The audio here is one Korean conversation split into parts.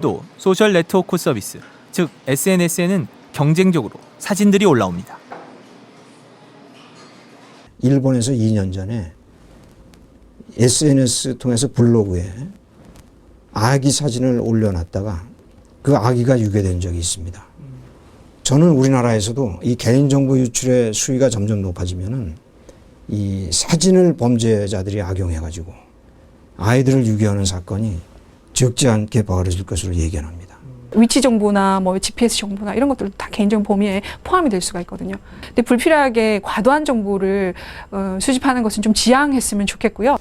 또 소셜 네트워크 서비스, 즉 SNS에는 경쟁적으로 사진들이 올라옵니다. 일본에서 2년 전에 SNS 통해서 블로그에 아기 사진을 올려놨다가 그 아기가 유괴된 적이 있습니다. 저는 우리나라에서도 이 개인정보 유출의 수위가 점점 높아지면은 이 사진을 범죄자들이 악용해가지고 아이들을 유괴하는 사건이 적지 않게 벌어질 것으로 예견합니다. 위치 정보나 뭐 GPS 정보나 이런 것들도 다 개인정보 범위에 포함이 될 수가 있거든요. 근데 불필요하게 과도한 정보를 수집하는 것은 좀 지양했으면 좋겠고요.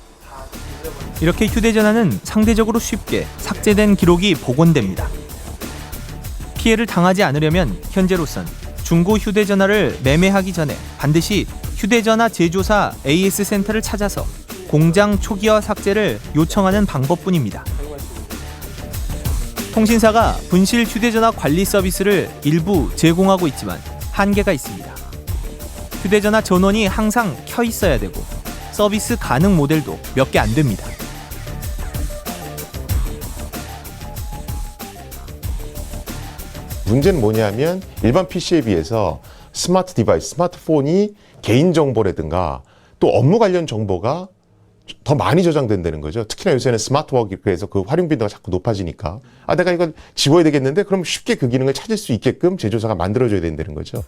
이렇게 휴대전화는 상대적으로 쉽게 삭제된 기록이 복원됩니다. 피해를 당하지 않으려면 현재로선 중고 휴대전화를 매매하기 전에 반드시 휴대전화 제조사 AS 센터를 찾아서 공장 초기화 삭제를 요청하는 방법뿐입니다. 통신사가 분실 휴대전화 관리 서비스를 일부 제공하고 있지만 한계가 있습니다. 휴대전화 전원이 항상 켜 있어야 되고 서비스 가능 모델도 몇 개 안 됩니다. 문제는 뭐냐면 일반 PC에 비해서 스마트 디바이스, 스마트폰이 개인정보라든가 또 업무 관련 정보가 더 많이 저장된다는 거죠. 특히나 요새는 스마트워크에서 그 활용 빈도가 자꾸 높아지니까 내가 이걸 지워야 되겠는데 그럼 쉽게 그 기능을 찾을 수 있게끔 제조사가 만들어줘야 된다는 거죠.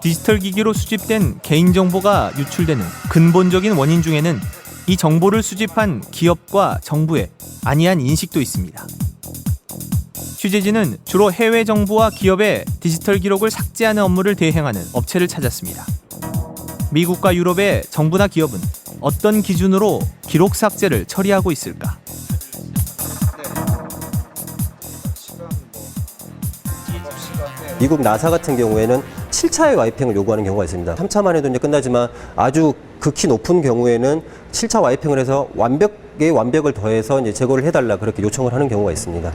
디지털 기기로 수집된 개인정보가 유출되는 근본적인 원인 중에는 이 정보를 수집한 기업과 정부의 안이한 인식도 있습니다. 취재진은 주로 해외 정부와 기업의 디지털 기록을 삭제하는 업무를 대행하는 업체를 찾았습니다. 미국과 유럽의 정부나 기업은 어떤 기준으로 기록 삭제를 처리하고 있을까? 미국 나사 같은 경우에는 7차의 와이핑을 요구하는 경우가 있습니다. 3차만 해도 이제 끝나지만 아주 극히 높은 경우에는 7차 와이핑을 해서 완벽을 더해서 이제 제거를 해달라 그렇게 요청을 하는 경우가 있습니다.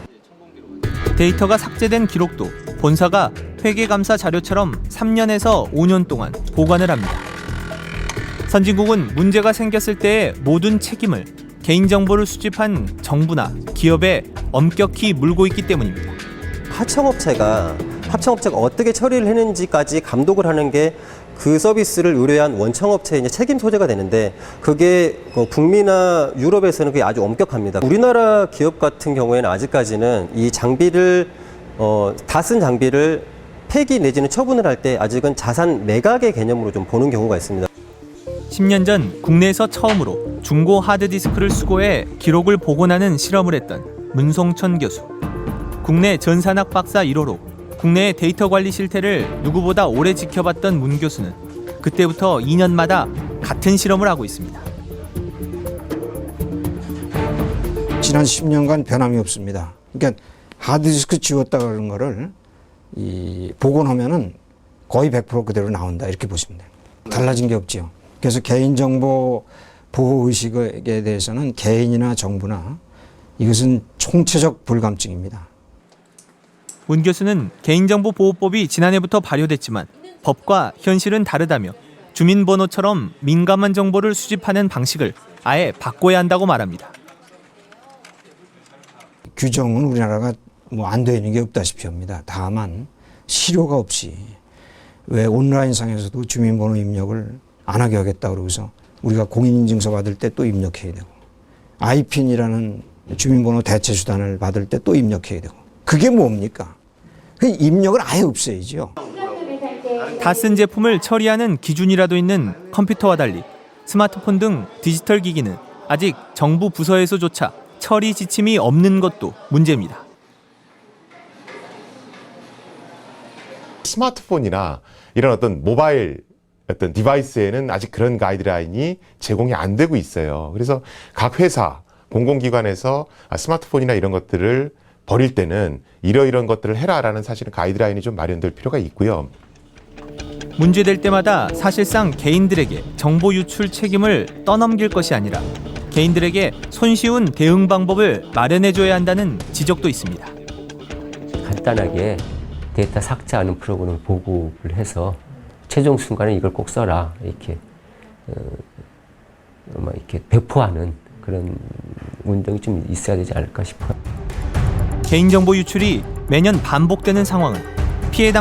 데이터가 삭제된 기록도 본사가 회계감사 자료처럼 3년에서 5년 동안 보관을 합니다. 선진국은 문제가 생겼을 때의 모든 책임을 개인정보를 수집한 정부나 기업에 엄격히 물고 있기 때문입니다. 하청업체가 어떻게 처리를 했는지까지 감독을 하는 게 그 서비스를 의뢰한 원청업체의 이제 책임 소재가 되는데 그게 북미나 유럽에서는 그게 아주 엄격합니다. 우리나라 기업 같은 경우에는 아직까지는 이 장비를 다 쓴 장비를 폐기 내지는 처분을 할 때 아직은 자산 매각의 개념으로 좀 보는 경우가 있습니다. 10년 전 국내에서 처음으로 중고 하드디스크를 수거해 기록을 복원하는 실험을 했던 문송천 교수. 국내 전산학 박사 1호로 국내의 데이터 관리 실태를 누구보다 오래 지켜봤던 문 교수는 그때부터 2년마다 같은 실험을 하고 있습니다. 지난 10년간 변함이 없습니다. 그러니까 하드디스크 지웠다 그런 거를 복원하면은 거의 100% 그대로 나온다 이렇게 보시면 돼요. 달라진 게 없지요. 그래서 개인정보 보호 의식에 대해서는 개인이나 정부나 이것은 총체적 불감증입니다. 문 교수는 개인정보보호법이 지난해부터 발효됐지만 법과 현실은 다르다며 주민번호처럼 민감한 정보를 수집하는 방식을 아예 바꿔야 한다고 말합니다. 규정은 우리나라가 뭐 안 되는 게 없다시피 합니다. 다만 실효가 없이 왜 온라인상에서도 주민번호 입력을 안 하게 하겠다 그러고서 우리가 공인인증서 받을 때 또 입력해야 되고 아이핀이라는 주민번호 대체 수단을 받을 때 또 입력해야 되고 그게 뭡니까? 그 입력을 아예 없애야죠. 다 쓴 제품을 처리하는 기준이라도 있는 컴퓨터와 달리 스마트폰 등 디지털 기기는 아직 정부 부서에서조차 처리 지침이 없는 것도 문제입니다. 스마트폰이나 이런 어떤 모바일 어떤 디바이스에는 아직 그런 가이드라인이 제공이 안 되고 있어요. 그래서 각 회사, 공공기관에서 스마트폰이나 이런 것들을 버릴 때는 이러이러한 것들을 해라라는 사실은 가이드라인이 좀 마련될 필요가 있고요. 문제될 때마다 사실상 개인들에게 정보 유출 책임을 떠넘길 것이 아니라 개인들에게 손쉬운 대응 방법을 마련해줘야 한다는 지적도 있습니다. 간단하게 데이터 삭제하는 프로그램을 보급을 해서 최종 순간에 이걸 꼭 써라 이렇게 배포하는 그런 운동이 좀 있어야 되지 않을까 싶어요. 개인정보 유출이 매년 반복되는 상황은 피해